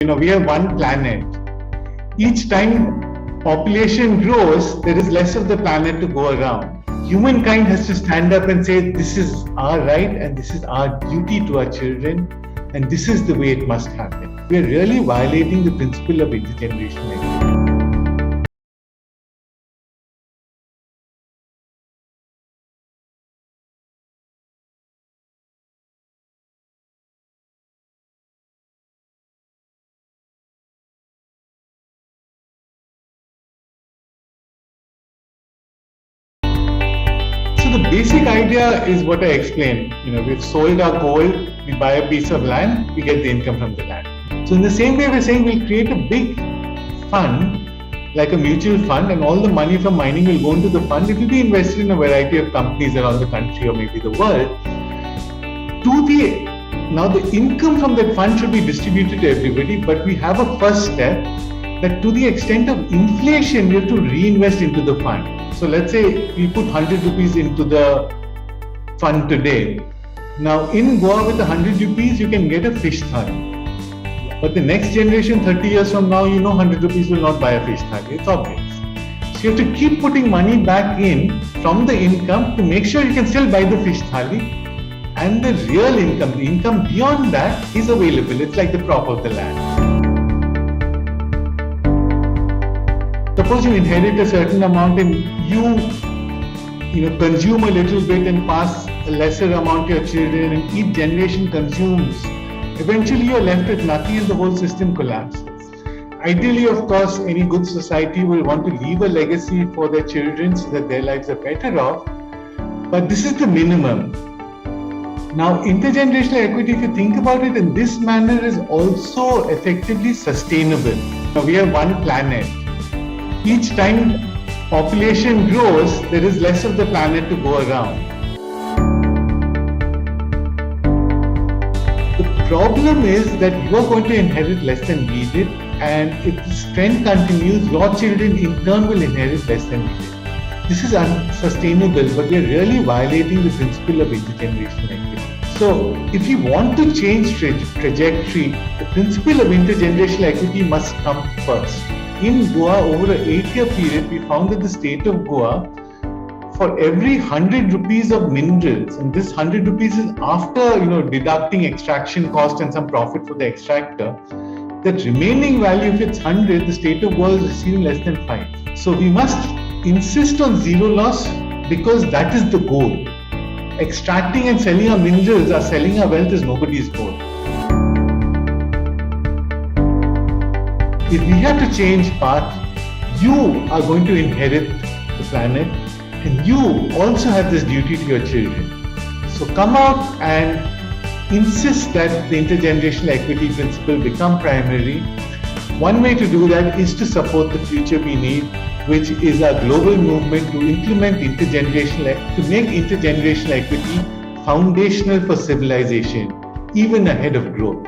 We have one planet. Each time population grows, there is less of the planet to go around. Humankind has to stand up and say, this is our right and this is our duty to our children, and this is the way it must happen. We are really violating the principle of intergenerational equity. So the basic idea is what I explained. We've sold our coal, we buy a piece of land, we get the income from the land. So in the same way, we're saying we'll create a big fund, like a mutual fund, and all the money from mining will go into the fund. It will be invested in a variety of companies around the country or maybe the world. Now the income from that fund should be distributed to everybody, but we have a first step that to the extent of inflation, we have to reinvest into the fund. So let's say we put 100 rupees into the fund today. Now in Goa with 100 rupees, you can get a fish thali. But the next generation, 30 years from now, 100 rupees will not buy a fish thali. It's obvious. So you have to keep putting money back in from the income to make sure you can still buy the fish thali. And the real income, the income beyond that is available. It's like the crop of the land. Suppose you inherit a certain amount and you consume a little bit and pass a lesser amount to your children, and each generation consumes. Eventually you're left with nothing and the whole system collapses. Ideally, of course, any good society will want to leave a legacy for their children so that their lives are better off. But this is the minimum. Now, intergenerational equity, if you think about it in this manner, is also effectively sustainable. Now, we have one planet. Each time population grows, there is less of the planet to go around. The problem is that you are going to inherit less than we did, and if this trend continues, your children in turn will inherit less than we did. This is unsustainable, but we are really violating the principle of intergenerational equity. So, if you want to change trajectory, the principle of intergenerational equity must come first. In Goa, over an 8-year period, we found that the state of Goa, for every 100 rupees of minerals, and this 100 rupees is after deducting extraction cost and some profit for the extractor, that remaining value, if it's 100, the state of Goa is receiving less than 5. So we must insist on zero loss because that is the goal. Extracting and selling our minerals or selling our wealth is nobody's goal. If we have to change path, you are going to inherit the planet, and you also have this duty to your children. So come out and insist that the intergenerational equity principle become primary. One way to do that is to support the future we need, which is a global movement to implement to make intergenerational equity foundational for civilization, even ahead of growth.